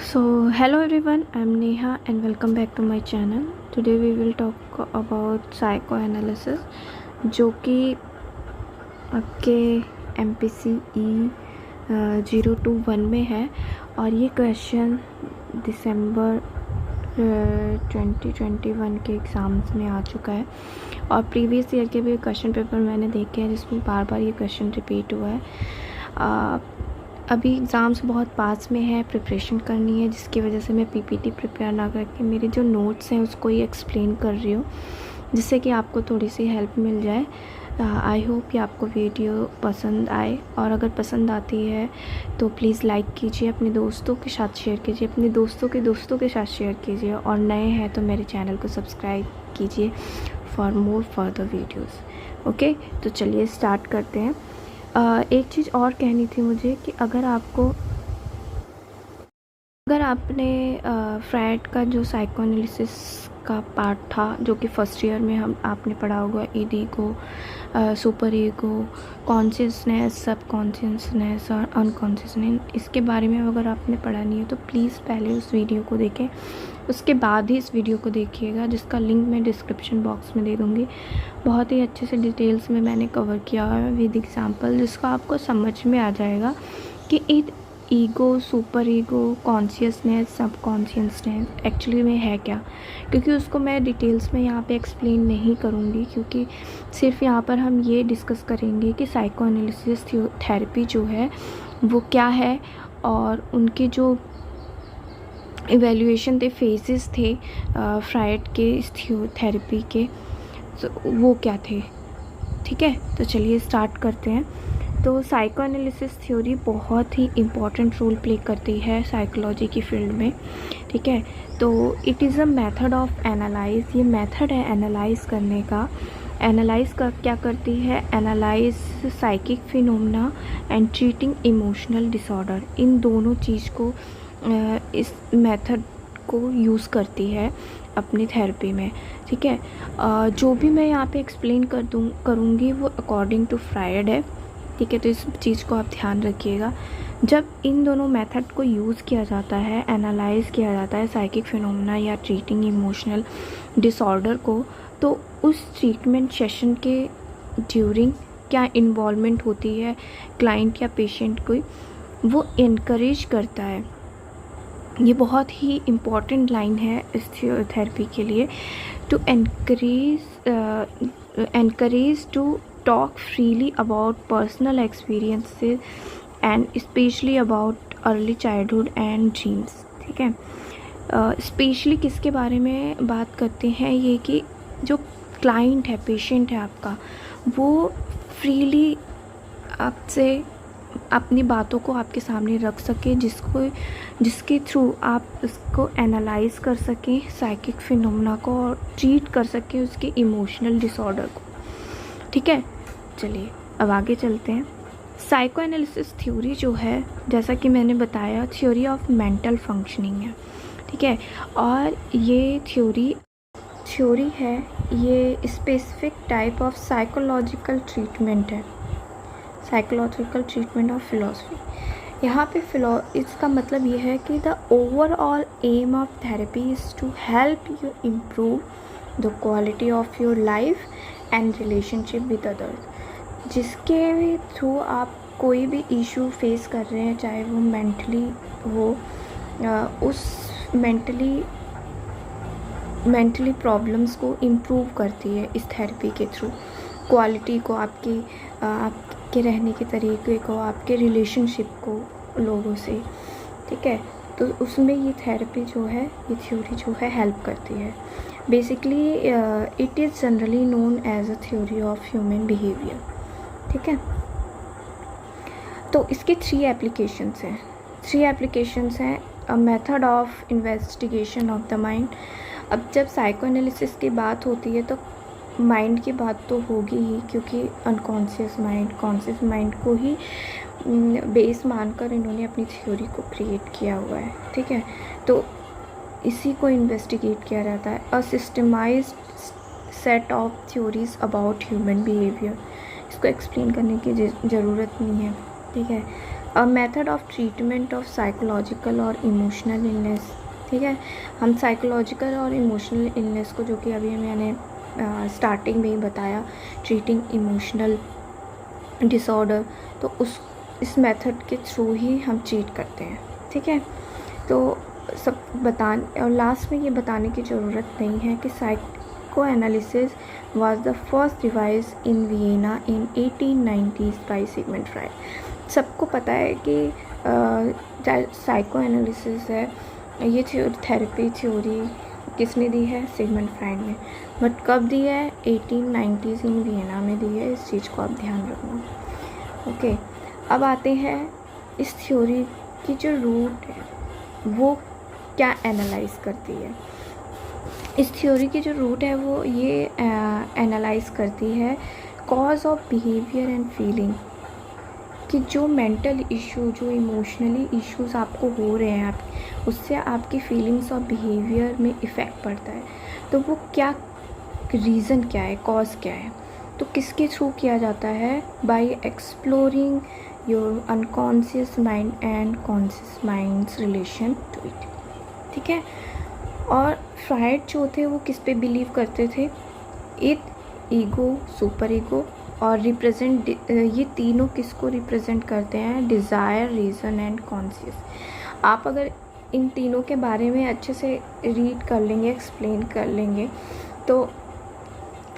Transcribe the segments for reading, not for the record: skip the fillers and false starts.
So hello everyone, I'm Neha and welcome back to my channel. Today we will talk about psychoanalysis जो कि आपके MPC E 021 में है और ये क्वेश्चन दिसंबर 2021 के एग्ज़ाम्स में आ चुका है और प्रीवियस ईयर के भी क्वेश्चन पेपर मैंने देखे हैं जिसमें बार बार ये क्वेश्चन रिपीट हुआ है। अभी एग्ज़ाम्स बहुत पास में है, प्रिपरेशन करनी है जिसकी वजह से मैं पीपीटी प्रिपेयर ना करके मेरे जो नोट्स हैं उसको ही एक्सप्लेन कर रही हूँ जिससे कि आपको थोड़ी सी हेल्प मिल जाए। आई होप कि आपको वीडियो पसंद आए और अगर पसंद आती है तो प्लीज़ लाइक कीजिए, अपने दोस्तों के साथ शेयर कीजिए, अपने दोस्तों के साथ शेयर कीजिए और नए हैं तो मेरे चैनल को सब्सक्राइब कीजिए for more further videos. Okay, तो चलिए स्टार्ट करते हैं। एक चीज़ और कहनी थी मुझे कि अगर आपने फ्रायड का जो साइकोएनालिसिस का पार्ट था जो कि फर्स्ट ईयर में आपने पढ़ा होगा, ईगो, सुपर ईगो, कॉन्शियसनेस, सब कॉन्शियसनेस और अनकॉन्शियसनेस, इसके बारे में अगर आपने पढ़ा नहीं है तो प्लीज़ पहले उस वीडियो को देखें, उसके बाद ही इस वीडियो को देखिएगा जिसका लिंक मैं डिस्क्रिप्शन बॉक्स में दे दूँगी। बहुत ही अच्छे से डिटेल्स में मैंने कवर किया है विद एग्जांपल, जिसका आपको समझ में आ जाएगा कि ईगो, सुपर ईगो, कॉन्शियसनेस, सब कॉन्शियसनेस एक्चुअली में है क्या। क्योंकि उसको मैं डिटेल्स में यहाँ पे एक्सप्लेन नहीं करूँगी क्योंकि सिर्फ यहाँ पर हम ये डिस्कस करेंगे कि साइकोएनालिसिस थेरेपी जो है वो क्या है और उनके जो इवैल्यूएशन थे, फेजेस थे फ्रायड के इस थेरेपी के, तो वो क्या थे। ठीक है, तो चलिए स्टार्ट करते हैं। तो साइकोएनालिसिस थ्योरी बहुत ही इम्पॉर्टेंट रोल प्ले करती है साइकोलॉजी की फील्ड में। ठीक है, तो it is a method of analyse, ये मेथड है एनालाइज करने का। एनालाइज का क्या करती है, analyse psychic phenomena and treating emotional disorder, इन दोनों चीज़ को इस मेथड को यूज़ करती है अपनी थेरेपी में। ठीक है, जो भी मैं यहाँ पे एक्सप्लेन करूँगी वो अकॉर्डिंग टू फ्रायड है। ठीक है, तो इस चीज़ को आप ध्यान रखिएगा। जब इन दोनों मेथड को यूज़ किया जाता है, एनालाइज किया जाता है साइकिक फिनोमेना या ट्रीटिंग इमोशनल डिसऑर्डर को, तो उस ट्रीटमेंट सेशन के ड्यूरिंग क्या इन्वॉल्वमेंट होती है क्लाइंट या पेशेंट को, वो इनकरेज करता है। ये बहुत ही इम्पॉर्टेंट लाइन है इस थेरेपी के लिए, to encourage to talk freely about personal experiences and especially about early childhood and dreams। ठीक है, स्पेशली किसके बारे में बात करते हैं ये कि जो क्लाइंट है, पेशेंट है आपका, वो फ्रीली आपसे अपनी बातों को आपके सामने रख सके, जिसके थ्रू आप उसको एनालाइज कर सकें साइकिक फिनोमेना को और ट्रीट कर सकें उसके इमोशनल डिसऑर्डर को। ठीक है, चलिए अब आगे चलते हैं। साइकोएनालिसिस थ्योरी जो है, जैसा कि मैंने बताया, थ्योरी ऑफ मेंटल फंक्शनिंग है। ठीक है, और ये थ्योरी है, ये specific type of psychological treatment है, साइकोलॉजिकल ट्रीटमेंट ऑफ फिलॉसफी। यहाँ पे इसका मतलब ये है कि the overall aim of therapy is to help you improve the quality of your life and relationship with others. जिसके भी थ्रू आप कोई भी इशू फेस कर रहे हैं, चाहे वो मेंटली हो, उस मेंटली प्रॉब्लम्स को इम्प्रूव करती है इस थेरेपी के थ्रू, क्वालिटी को, आपके रहने के तरीके को, आपके रिलेशनशिप को लोगों से। ठीक है, तो उसमें ये थेरेपी जो है, ये थ्योरी जो है हेल्प करती है। Basically it is generally known as a theory of human behaviour. ठीक है, तो इसके 3 एप्लीकेशंस हैं। A method of investigation of the mind. अब जब साइकोएनालिसिस की बात होती है तो माइंड की बात तो होगी ही, क्योंकि अनकॉन्शियस माइंड, कॉन्शियस माइंड को ही बेस मानकर इन्होंने अपनी थ्योरी को क्रिएट किया हुआ है। ठीक है, तो इसी को इन्वेस्टिगेट किया जाता है। A systemised set of theories about human behaviour, इसको एक्सप्लेन करने की ज़रूरत नहीं है। ठीक है, a method of treatment of psychological और इमोशनल इलनेस। ठीक है, हम साइकोलॉजिकल और इमोशनल इलनेस को, जो कि अभी मैंने स्टार्टिंग में ही बताया, ट्रीटिंग इमोशनल डिसऑर्डर, तो इस मेथड के थ्रू ही हम ट्रीट करते हैं। ठीक है, तो और लास्ट में ये बताने की ज़रूरत नहीं है कि psycho analysis was the first devised in Vienna in 1890s by Sigmund Freud। सबको पता है कि साइको एनालिसिस है, ये थेरेपी थ्योरी किसने दी है? सिगमंड फ्राइड ने। बट कब दी है? 1890s इन वियना में दी है। इस चीज़ को आप ध्यान रखना। ओके, अब आते हैं इस थ्योरी की जो रूट है वो क्या एनालाइज करती है। इस थ्योरी की जो रूट है वो ये एनालाइज करती है cause of behaviour and feeling, कि जो मेंटल इशू, जो इमोशनली इश्यूज आपको हो रहे हैं, उससे आपकी फीलिंग्स और बिहेवियर में इफ़ेक्ट पड़ता है, तो वो क्या रीज़न क्या है, कॉज क्या है। तो किसके थ्रू किया जाता है? By exploring your unconscious mind and conscious mind's relation to it. ठीक है, और फ्राइड जो थे वो किस पे बिलीव करते थे? इट, ईगो, सुपर ईगो और रिप्रेजेंट, ये तीनों किसको रिप्रेजेंट करते हैं? Desire, reason and conscious. आप अगर इन तीनों के बारे में अच्छे से रीड कर लेंगे, एक्सप्लेन कर लेंगे, तो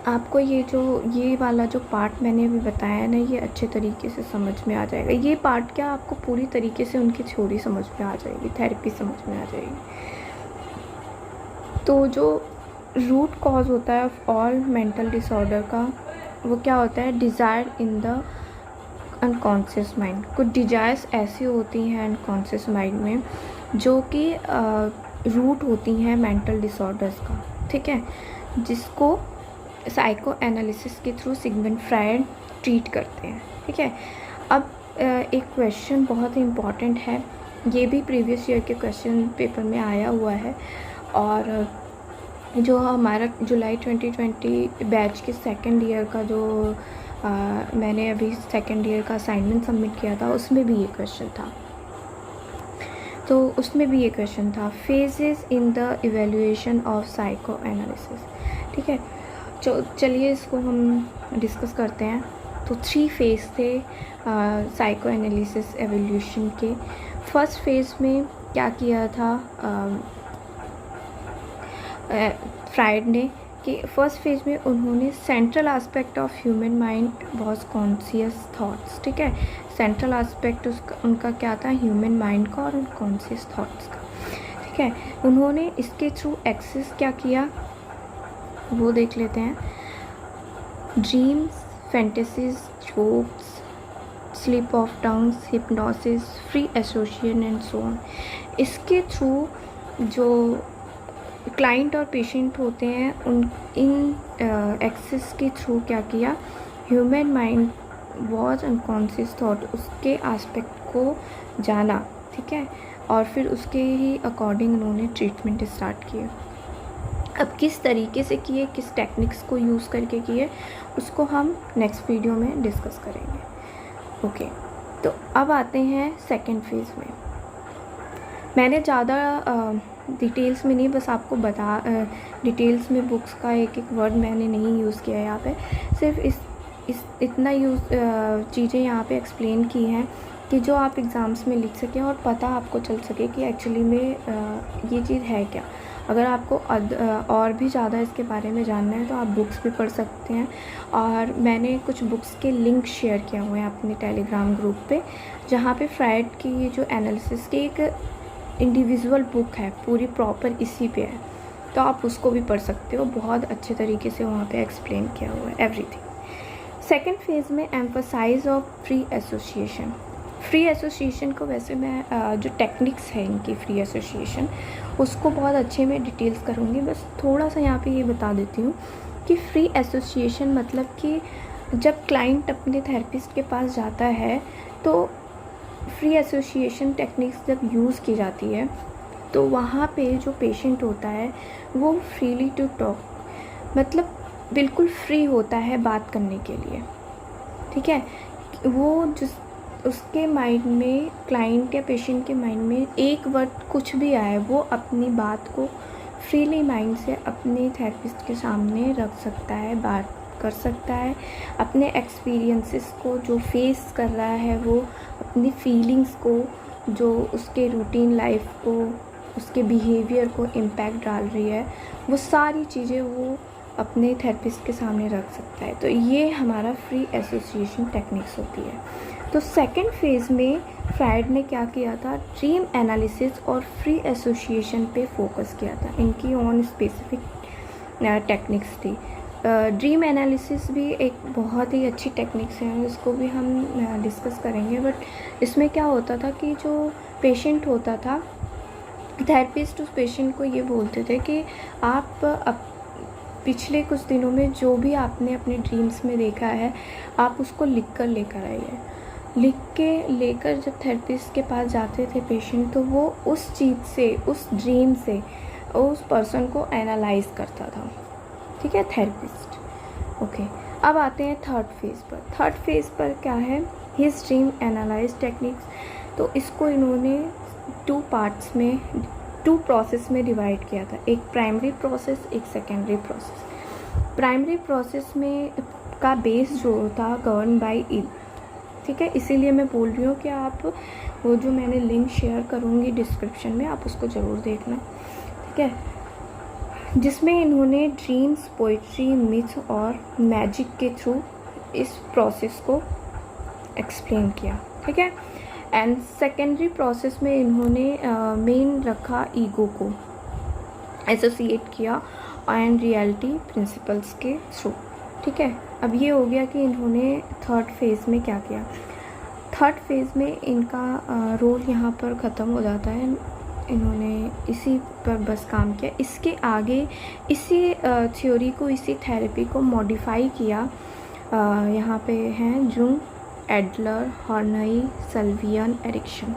आपको ये वाला जो पार्ट मैंने अभी बताया ना, ये अच्छे तरीके से समझ में आ जाएगा। ये पार्ट क्या, आपको पूरी तरीके से उनकी थ्योरी समझ में आ जाएगी, थेरेपी समझ में आ जाएगी। तो जो रूट कॉज होता है ऑफ ऑल मेंटल डिसऑर्डर का, वो क्या होता है? Desire in the unconscious mind. कुछ डिज़ायर्स ऐसी होती हैं अनकॉन्शियस माइंड में जो कि रूट होती हैं मेंटल डिसऑर्डर्स का। ठीक है, जिसको साइको एनालिसिस के थ्रू सिगमंड फ्राइड ट्रीट करते हैं। ठीक है, अब एक क्वेश्चन बहुत ही इम्पॉर्टेंट है, ये भी प्रीवियस ईयर के क्वेश्चन पेपर में आया हुआ है, और जो हमारा जुलाई 2020 बैच के सेकेंड ईयर का जो मैंने अभी सेकेंड ईयर का असाइनमेंट सबमिट किया था, उसमें भी ये क्वेश्चन था। तो उसमें भी ये क्वेश्चन था, phases in the evaluation of psycho analysis. ठीक है, चलिए इसको हम डिस्कस करते हैं। तो 3 फेज़ थे साइको एनालिसिस एवोल्यूशन के। फर्स्ट फेज़ में क्या किया था फ्राइड ने, कि फर्स्ट फेज़ में उन्होंने central aspect of human mind was conscious thoughts. ठीक है, सेंट्रल एस्पेक्ट उनका क्या था? ह्यूमन माइंड का और कॉन्शियस थॉट्स का। ठीक है, उन्होंने इसके थ्रू एक्सेस क्या किया वो देख लेते हैं। Dreams, fantasies, jokes, slip of tongues, hypnosis, free association and so on. इसके थ्रू जो क्लाइंट और पेशेंट होते हैं, इन एक्सेस के थ्रू क्या किया? Human mind was unconscious thought, उसके एस्पेक्ट को जाना। ठीक है, और फिर उसके ही अकॉर्डिंग उन्होंने ट्रीटमेंट स्टार्ट किया। अब किस तरीके से किए, किस टेक्निक्स को यूज़ करके किए, उसको हम नेक्स्ट वीडियो में डिस्कस करेंगे। ओके, तो अब आते हैं सेकंड फेज़ में। मैंने ज़्यादा डिटेल्स में नहीं, बस आपको डिटेल्स में बुक्स का एक एक वर्ड मैंने नहीं यूज़ किया है यहाँ पे, सिर्फ इतना चीज़ें यहाँ पे एक्सप्लेन की हैं कि जो आप एग्ज़ाम्स में लिख सकें और पता आपको चल सके कि एक्चुअली में ये चीज़ है क्या। अगर आपको और भी ज़्यादा इसके बारे में जानना है तो आप बुक्स भी पढ़ सकते हैं, और मैंने कुछ बुक्स के लिंक शेयर किए हुए हैं अपने टेलीग्राम ग्रुप पे, जहाँ पे फ्राइड की ये जो एनालिसिस की एक इंडिविजुअल बुक है, पूरी प्रॉपर इसी पे है, तो आप उसको भी पढ़ सकते हो। बहुत अच्छे तरीके से वहाँ पे एक्सप्लेन किया हुआ है एवरीथिंग। सेकेंड फेज़ में emphasis of free association. Free association को वैसे मैं जो टेक्निक्स है इनकी फ्री एसोसिएशन, उसको बहुत अच्छे में डिटेल्स करूँगी, बस थोड़ा सा यहाँ पे ये बता देती हूँ कि फ्री एसोसिएशन मतलब कि जब क्लाइंट अपने थेरेपिस्ट के पास जाता है तो फ्री एसोसिएशन टेक्निक्स जब यूज़ की जाती है तो वहाँ पे जो पेशेंट होता है वो फ्रीली टू टॉक, मतलब बिल्कुल फ्री होता है बात करने के लिए। ठीक है, वो जो उसके माइंड में, क्लाइंट या पेशेंट के माइंड में एक वर्ड कुछ भी आए, वो अपनी बात को फ्रीली माइंड से अपने थेरेपिस्ट के सामने रख सकता है, बात कर सकता है, अपने एक्सपीरियंसेस को जो फेस कर रहा है, वो अपनी फीलिंग्स को, जो उसके रूटीन लाइफ को, उसके बिहेवियर को इम्पैक्ट डाल रही है, वो सारी चीज़ें वो अपने थेरेपिस्ट के सामने रख सकता है। तो ये हमारा फ्री एसोसिएशन टेक्निक्स होती है। तो सेकंड फेज़ में फ्रायड ने क्या किया था, ड्रीम एनालिसिस और फ्री एसोसिएशन पे फोकस किया था। इनकी ऑन स्पेसिफिक टेक्निक्स थी। ड्रीम एनालिसिस भी एक बहुत ही अच्छी टेक्निक्स है, इसको भी हम डिस्कस करेंगे। बट इसमें क्या होता था कि जो पेशेंट होता था, थेरेपिस्ट उस पेशेंट को ये बोलते थे कि आप पिछले कुछ दिनों में जो भी आपने अपने ड्रीम्स में देखा है, आप उसको लिख कर लेकर आइए। लिख के लेकर जब थेरेपिस्ट के पास जाते थे पेशेंट, तो वो उस चीज़ से, उस ड्रीम से उस पर्सन को एनालाइज करता था। ठीक है, थेरेपिस्ट। ओके, अब आते हैं थर्ड फेज़ पर। थर्ड फेज़ पर क्या है, हिज ड्रीम एनालाइज टेक्निक्स। तो इसको इन्होंने 2 पार्ट्स में, 2 प्रोसेस में डिवाइड किया था। एक प्राइमरी प्रोसेस, एक सेकेंडरी प्रोसेस। प्राइमरी प्रोसेस में का बेस जो था गवर्न बाय ईद। ठीक है, इसीलिए मैं बोल रही हूँ कि आप वो जो मैंने लिंक शेयर करूँगी डिस्क्रिप्शन में, आप उसको ज़रूर देखना। ठीक है, जिसमें इन्होंने ड्रीम्स, पोइट्री, मिथ और मैजिक के थ्रू इस प्रोसेस को एक्सप्लेन किया। ठीक है, एंड सेकेंडरी प्रोसेस में इन्होंने मेन रखा ईगो को एसोसिएट किया एंड रियलिटी प्रिंसिपल्स के थ्रू। ठीक है, अब ये हो गया कि इन्होंने थर्ड फेज़ में क्या किया। थर्ड फेज़ में इनका रोल यहाँ पर ख़त्म हो जाता है। इन्होंने इसी पर बस काम किया। इसके आगे इसी थ्योरी को, इसी थेरेपी को मॉडिफाई किया। यहाँ पे हैं जुंग, एडलर, हॉर्नई, सल्वियन, एरिक्सन।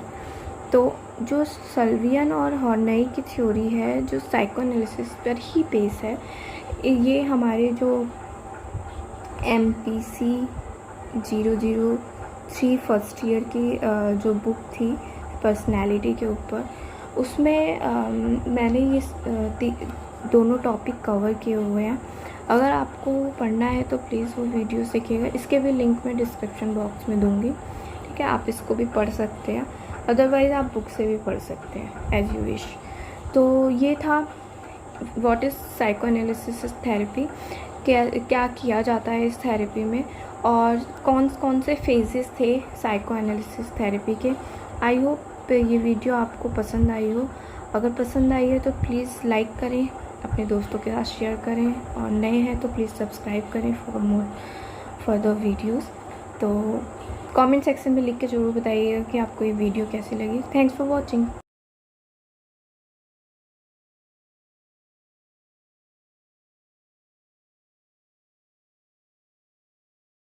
तो जो सल्वियन और हॉर्नई की थ्योरी है, जो साइकोएनालिसिस पर ही बेस है, ये हमारे जो MPC 003 फर्स्ट ईयर की जो बुक थी पर्सनैलिटी के ऊपर, उसमें मैंने ये दोनों टॉपिक कवर किए हुए हैं। अगर आपको पढ़ना है तो प्लीज़ वो वीडियो देखिएगा। इसके भी लिंक मैं डिस्क्रिप्शन बॉक्स में दूंगी। ठीक है, आप इसको भी पढ़ सकते हैं, अदरवाइज़ आप बुक से भी पढ़ सकते हैं, एज यू विश। तो ये था व्हाट इज़ साइकोएनालिसिस थेरेपी, क्या किया जाता है इस थेरेपी में, और कौन कौन से फेजेस थे साइकोएनालिसिस थेरेपी के। आई होप ये वीडियो आपको पसंद आई हो। अगर पसंद आई है तो प्लीज़ लाइक करें, अपने दोस्तों के साथ शेयर करें, और नए हैं तो प्लीज़ सब्सक्राइब करें फॉर मोर फर्दर वीडियोस। तो कमेंट सेक्शन में लिख के ज़रूर बताइएगा कि आपको ये वीडियो कैसी लगी। Thanks for watching.